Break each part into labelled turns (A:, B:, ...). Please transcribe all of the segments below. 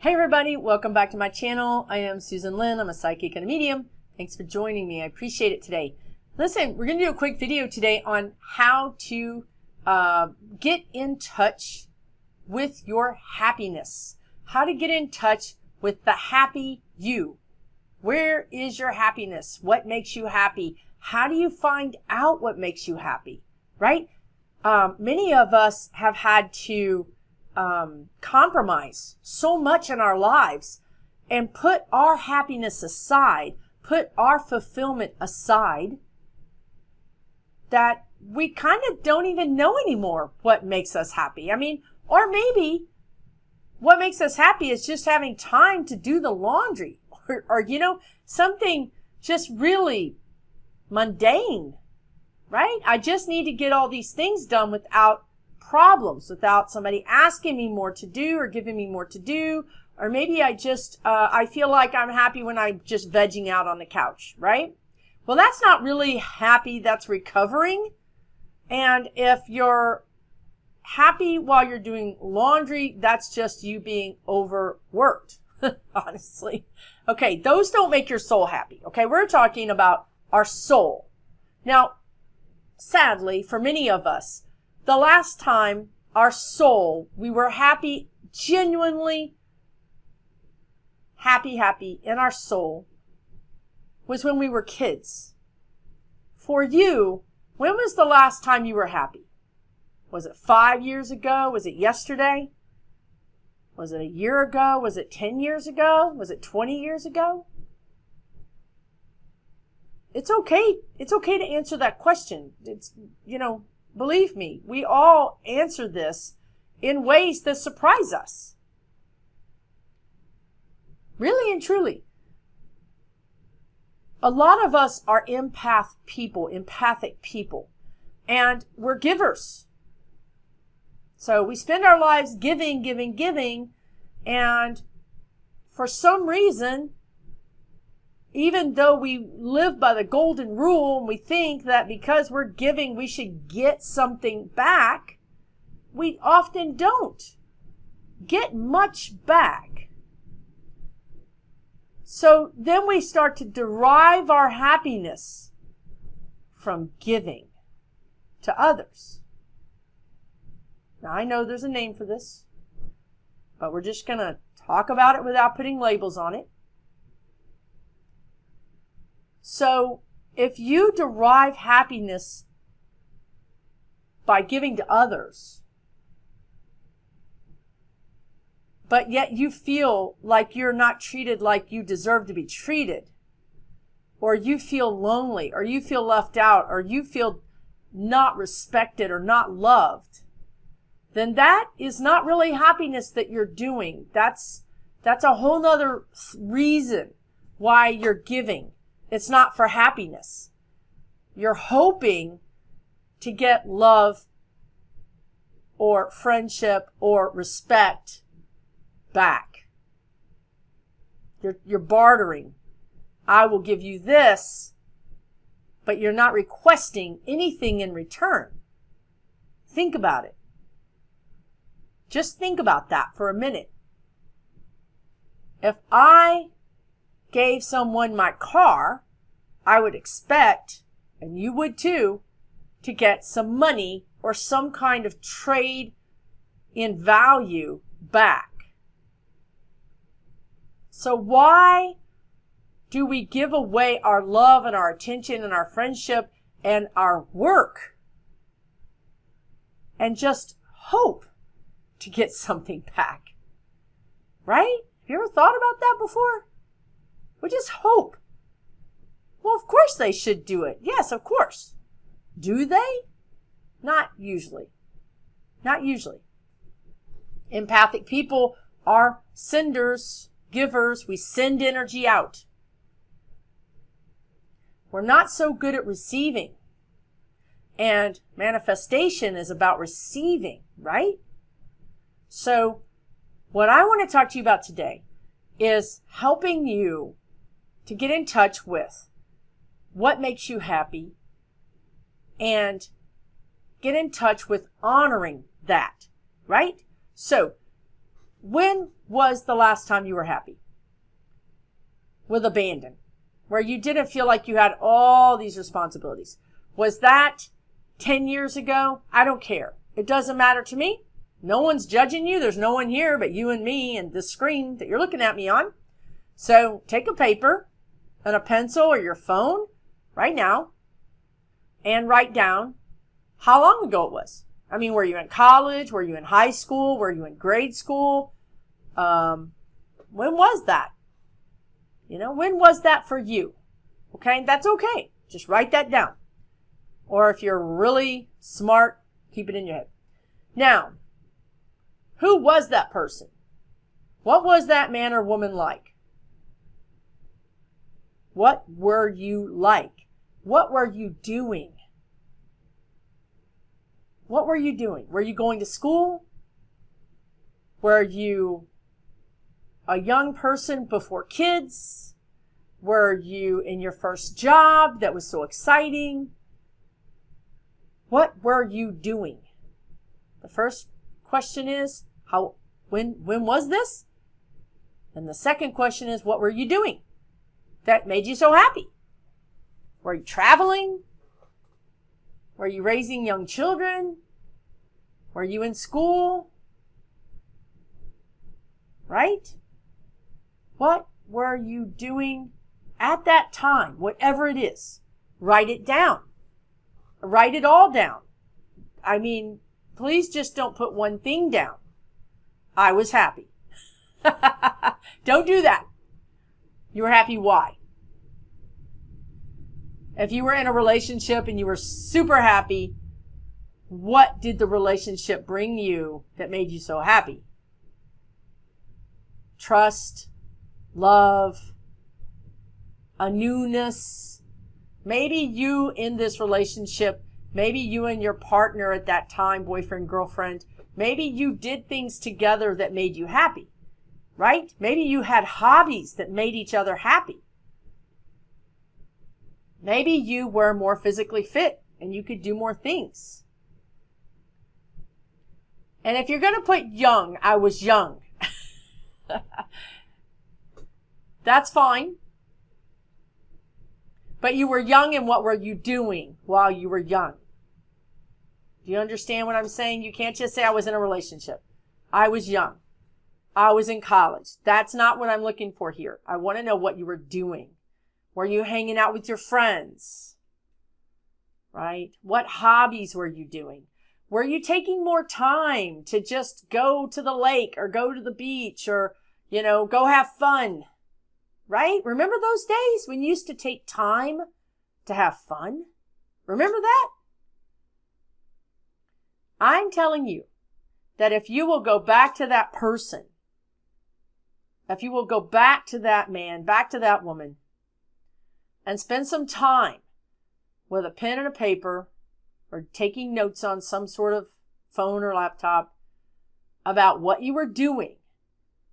A: Hey everybody, welcome back to my channel. I am Susan Lynn. I'm a psychic and a medium. Thanks for joining me. I appreciate it today. Listen, we're going to do a quick video today on how to get in touch with your happiness. How to get in touch with the happy you. Where is your happiness? What makes you happy? How do you find out what makes you happy? Right? Many of us have had to compromise so much in our lives and put our happiness aside, put our fulfillment aside, that we kind of don't even know anymore what makes us happy. I mean, or maybe what makes us happy is just having time to do the laundry or something just really mundane, right? I just need to get all these things done without problems, without somebody asking me more to do or giving me more to do. Or maybe I just, I feel like I'm happy when I'm just vegging out on the couch, right? Well, that's not really happy, that's recovering. And if you're happy while you're doing laundry, that's just you being overworked, honestly. Okay, those don't make your soul happy. Okay, we're talking about our soul. Now, sadly, for many of us, the last time our soul, we were happy, genuinely happy in our soul, was when we were kids. For you, when was the last time you were happy? Was it 5 years ago? Was it yesterday? Was it a year ago? Was it 10 years ago? Was it 20 years ago? It's okay. It's okay to answer that question. It's, believe me, we all answer this in ways that surprise us. Really and truly. A lot of us are empathic people, and we're givers. So we spend our lives giving, and for some reason, even though we live by the golden rule and we think that because we're giving, we should get something back, we often don't get much back. So then we start to derive our happiness from giving to others. Now, I know there's a name for this, but we're just going to talk about it without putting labels on it. So if you derive happiness by giving to others, but yet you feel like you're not treated like you deserve to be treated, or you feel lonely, or you feel left out, or you feel not respected or not loved, then that is not really happiness that you're doing. That's a whole nother reason why you're giving. It's not for happiness. You're hoping to get love or friendship or respect back. You're bartering. I will give you this, but you're not requesting anything in return. Think about it. Just think about that for a minute. If I gave someone my car, I would expect, and you would too, to get some money or some kind of trade in value back. So why do we give away our love and our attention and our friendship and our work and just hope to get something back? Right? Have you ever thought about that before? We just hope. Well, of course they should do it. Yes, of course. Do they? Not usually. Not usually. Empathic people are senders, givers. We send energy out. We're not so good at receiving. And manifestation is about receiving, right? So what I want to talk to you about today is helping you to get in touch with what makes you happy and get in touch with honoring that, right? So When was the last time you were happy? With abandon, where you didn't feel like you had all these responsibilities. Was that 10 years ago? I don't care. It doesn't matter to me. No one's judging you. There's no one here but you and me and this screen that you're looking at me on. So take a paper and a pencil or your phone right now and write down how long ago it was. I mean, were you in college? Were you in high school? Were you in grade school? When was that? When was that for you? Okay, that's okay. Just write that down. Or if you're really smart, keep it in your head. Now, who was that person? What was that man or woman like? What were you like? What were you doing? What were you doing? Were you going to school? Were you a young person before kids? Were you in your first job that was so exciting? What were you doing? The first question is, when was this? And the second question is, what were you doing that made you so happy? Were you traveling? Were you raising young children? Were you in school? Right? What were you doing at that time? Whatever it is, write it down. Write it all down. I mean, please just don't put one thing down. I was happy. Don't do that. You were happy. Why? If you were in a relationship and you were super happy, what did the relationship bring you that made you so happy? Trust, love, a newness. Maybe you in this relationship, maybe you and your partner at that time, boyfriend, girlfriend, maybe you did things together that made you happy, right? Maybe you had hobbies that made each other happy. Maybe you were more physically fit and you could do more things. And if you're going to put young, I was young. That's fine. But you were young, and what were you doing while you were young? Do you understand what I'm saying? You can't just say I was in a relationship. I was young. I was in college. That's not what I'm looking for here. I want to know what you were doing. Were you hanging out with your friends? Right? What hobbies were you doing? Were you taking more time to just go to the lake or go to the beach or, go have fun? Right? Remember those days when you used to take time to have fun? Remember that? I'm telling you that if you will go back to that person, if you will go back to that man, back to that woman, and spend some time with a pen and a paper or taking notes on some sort of phone or laptop about what you were doing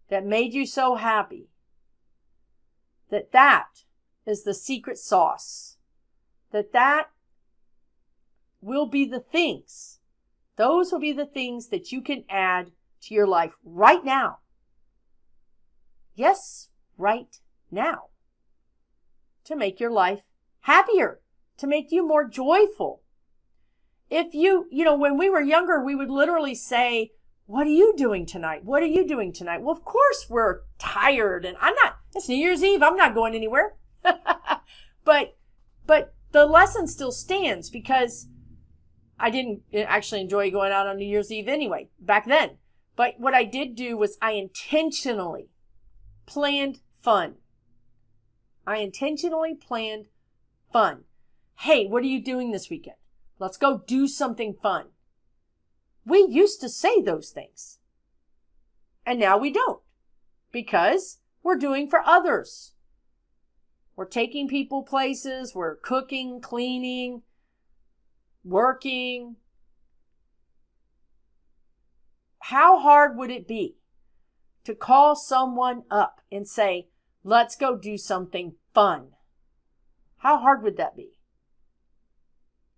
A: that made you so happy, that is the secret sauce, that will be the things. Those will be the things that you can add to your life right now. Yes, right now. To make your life happier, to make you more joyful. If when we were younger, we would literally say, what are you doing tonight? What are you doing tonight? Well, of course we're tired and it's New Year's Eve. I'm not going anywhere. But the lesson still stands because I didn't actually enjoy going out on New Year's Eve anyway, back then. But what I did do was I intentionally planned fun. I intentionally planned fun. Hey, what are you doing this weekend? Let's go do something fun. We used to say those things. And now we don't. Because we're doing for others. We're taking people places. We're cooking, cleaning, working. How hard would it be to call someone up and say, let's go do something fun? How hard would that be?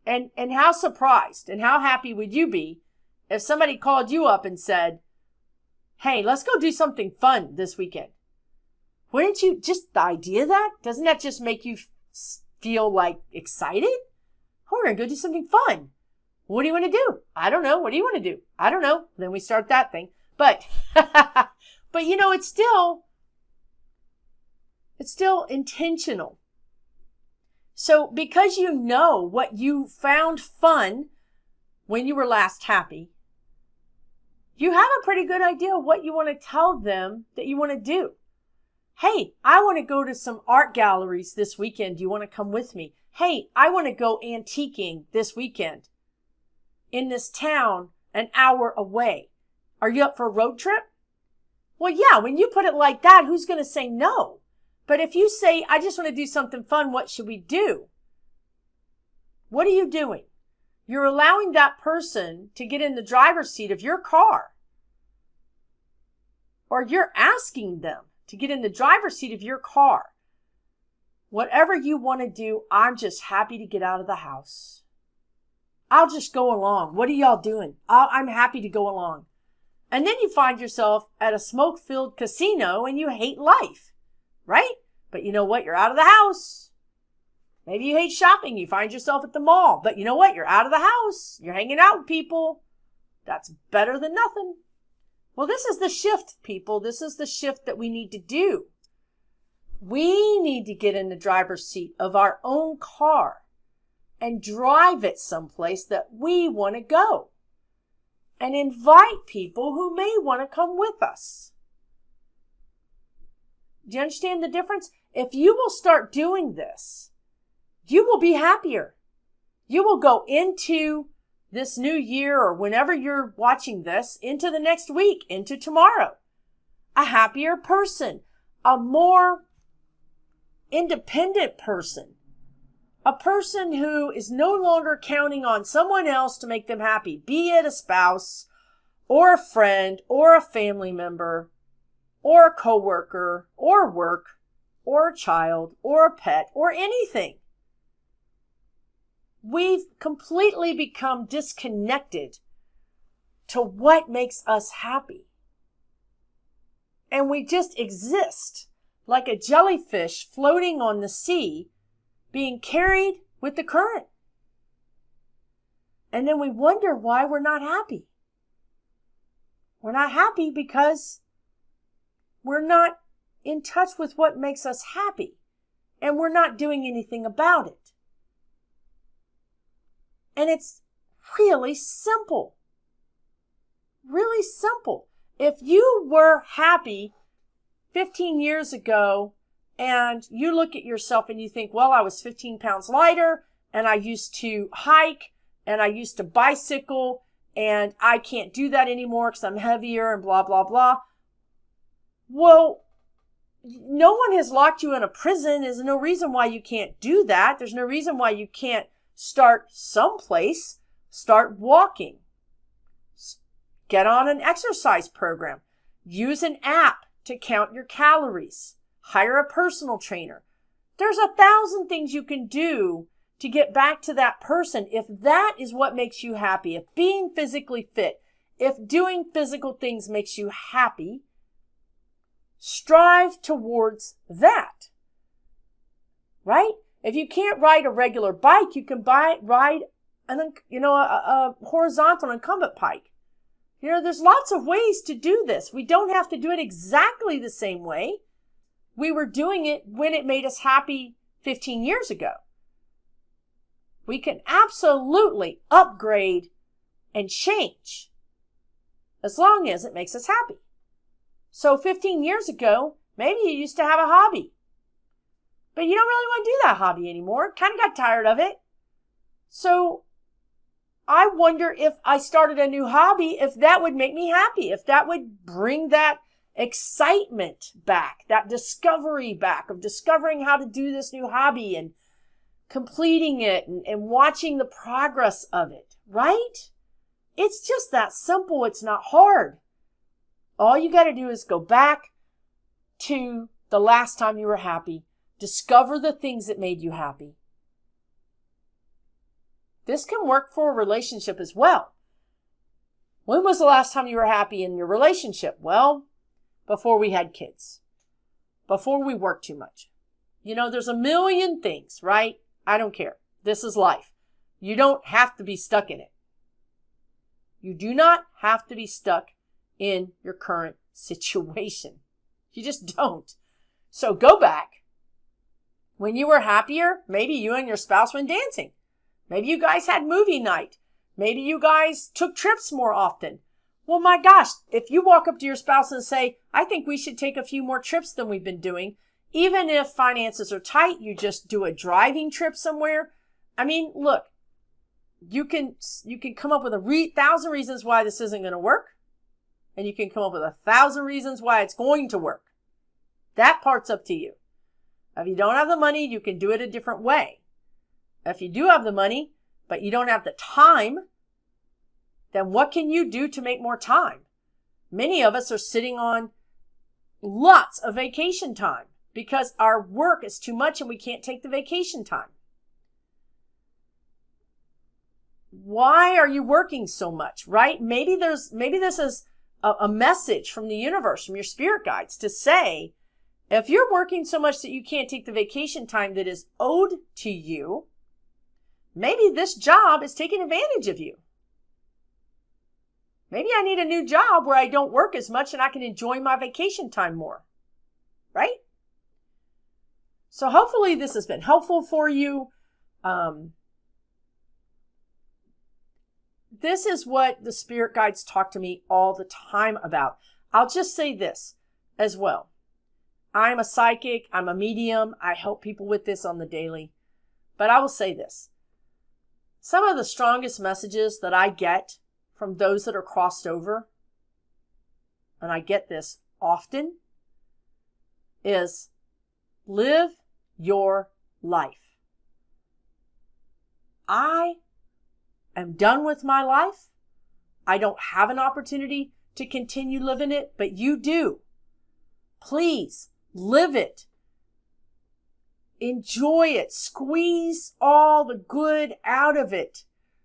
A: And how surprised and how happy would you be if somebody called you up and said, Hey, let's go do something fun this weekend. Wouldn't you, just the idea of that, doesn't that just make you feel like excited? Oh, we're going to go do something fun. What do you want to do? I don't know. What do you want to do? I don't know. Then we start that thing. But, but you know, it's still intentional. So because you know what you found fun when you were last happy, you have a pretty good idea of what you want to tell them that you want to do. Hey, I want to go to some art galleries this weekend. Do you want to come with me? Hey, I want to go antiquing this weekend in this town an hour away. Are you up for a road trip? Well, yeah, when you put it like that, who's going to say no? But if you say, I just want to do something fun, what should we do? What are you doing? You're allowing that person to get in the driver's seat of your car. Or you're asking them to get in the driver's seat of your car. Whatever you want to do, I'm just happy to get out of the house. I'll just go along. What are y'all doing? I'm happy to go along. And then you find yourself at a smoke-filled casino and you hate life, right? But you know what? You're out of the house. Maybe you hate shopping. You find yourself at the mall. But you know what? You're out of the house. You're hanging out with people. That's better than nothing. Well, this is the shift, people. This is the shift that we need to do. We need to get in the driver's seat of our own car and drive it someplace that we want to go and invite people who may want to come with us. Do you understand the difference? If you will start doing this, you will be happier. You will go into this new year or whenever you're watching this, into the next week, into tomorrow, a happier person, a more independent person, a person who is no longer counting on someone else to make them happy, be it a spouse or a friend or a family member or a coworker or work or a child or a pet or anything. We've completely become disconnected to what makes us happy. And we just exist like a jellyfish floating on the sea, being carried with the current. And then we wonder why we're not happy. We're not happy because we're not in touch with what makes us happy. And we're not doing anything about it. And it's really simple. Really simple. If you were happy 15 years ago and you look at yourself and you think, well, I was 15 pounds lighter and I used to hike and I used to bicycle and I can't do that anymore because I'm heavier and blah, blah, blah. Well, no one has locked you in a prison. There's no reason why you can't do that. There's no reason why you can't start someplace. Start walking. Get on an exercise program. Use an app to count your calories. Hire a personal trainer. There's 1,000 things you can do to get back to that person if that is what makes you happy. If being physically fit, if doing physical things makes you happy, strive towards that. Right? If you can't ride a regular bike, you can ride a horizontal incumbent bike. There's lots of ways to do this. We don't have to do it exactly the same way we were doing it when it made us happy 15 years ago. We can absolutely upgrade and change as long as it makes us happy. So 15 years ago, maybe you used to have a hobby, but you don't really want to do that hobby anymore. Kind of got tired of it. So I wonder if I started a new hobby, if that would make me happy, if that would bring that excitement back, that discovery back of discovering how to do this new hobby and completing it and watching the progress of it, right? It's just that simple. It's not hard. All you got to do is go back to the last time you were happy. Discover the things that made you happy. This can work for a relationship as well. When was the last time you were happy in your relationship? Well, before we had kids, before we worked too much. There's a million things, right? I don't care. This is life. You don't have to be stuck in it. You do not have to be stuck in your current situation. You just don't. So go back. When you were happier, maybe you and your spouse went dancing. Maybe you guys had movie night. Maybe you guys took trips more often. Well, my gosh, if you walk up to your spouse and say, I think we should take a few more trips than we've been doing, even if finances are tight, you just do a driving trip somewhere. I mean, look, you can come up with 1,000 reasons why this isn't going to work. And you can come up with 1,000 reasons why it's going to work. That part's up to you. If you don't have the money, you can do it a different way. If you do have the money, but you don't have the time, then what can you do to make more time? Many of us are sitting on lots of vacation time because our work is too much and we can't take the vacation time. Why are you working so much, right? Maybe this is a message from the universe, from your spirit guides to say, if you're working so much that you can't take the vacation time that is owed to you, maybe this job is taking advantage of you. Maybe I need a new job where I don't work as much and I can enjoy my vacation time more, right? So hopefully this has been helpful for you. This is what the spirit guides talk to me all the time about. I'll just say this as well. I'm a psychic. I'm a medium. I help people with this on the daily. But I will say this. Some of the strongest messages that I get from those that are crossed over, and I get this often, is live your life. I am done with my life. I don't have an opportunity to continue living it, but you do. Please live it. Enjoy it. Squeeze all the good out of it.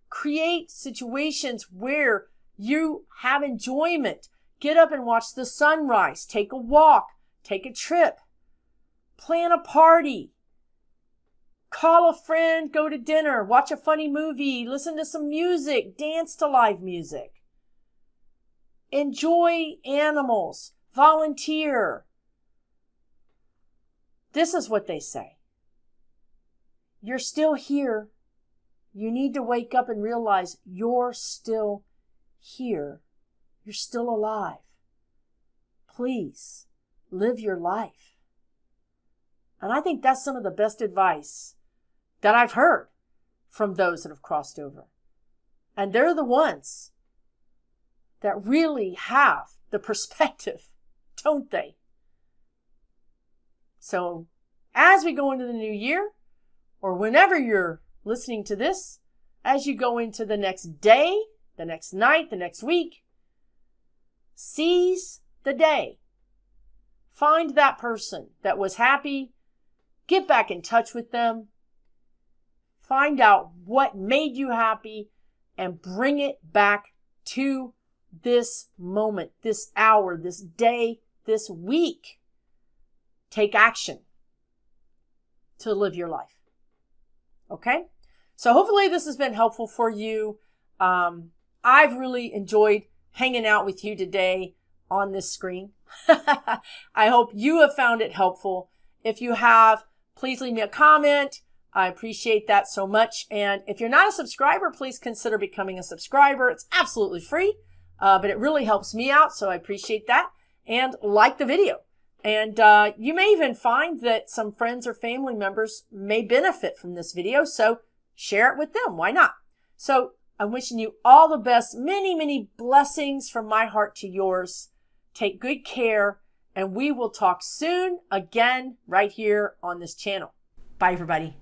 A: Create situations where you have enjoyment. Get up and watch the sunrise. Take a walk. Take a trip. Plan a party. Call a friend, go to dinner, watch a funny movie, listen to some music, dance to live music. Enjoy animals, volunteer. This is what they say. You're still here. You need to wake up and realize you're still here. You're still alive. Please live your life. And I think that's some of the best advice that I've heard from those that have crossed over. And they're the ones that really have the perspective, don't they? So as we go into the new year, or whenever you're listening to this, as you go into the next day, the next night, the next week, seize the day. Find that person that was happy. Get back in touch with them. Find out what made you happy and bring it back to this moment, this hour, this day, this week. Take action to live your life. Okay? So hopefully this has been helpful for you. I've really enjoyed hanging out with you today on this screen. I hope you have found it helpful. If you have, please leave me a comment. I appreciate that so much. And if you're not a subscriber, please consider becoming a subscriber. It's absolutely free, but it really helps me out. So I appreciate that. And like the video. And you may even find that some friends or family members may benefit from this video. So share it with them. Why not? So I'm wishing you all the best. Many, many blessings from my heart to yours. Take good care. And we will talk soon again right here on this channel. Bye, everybody.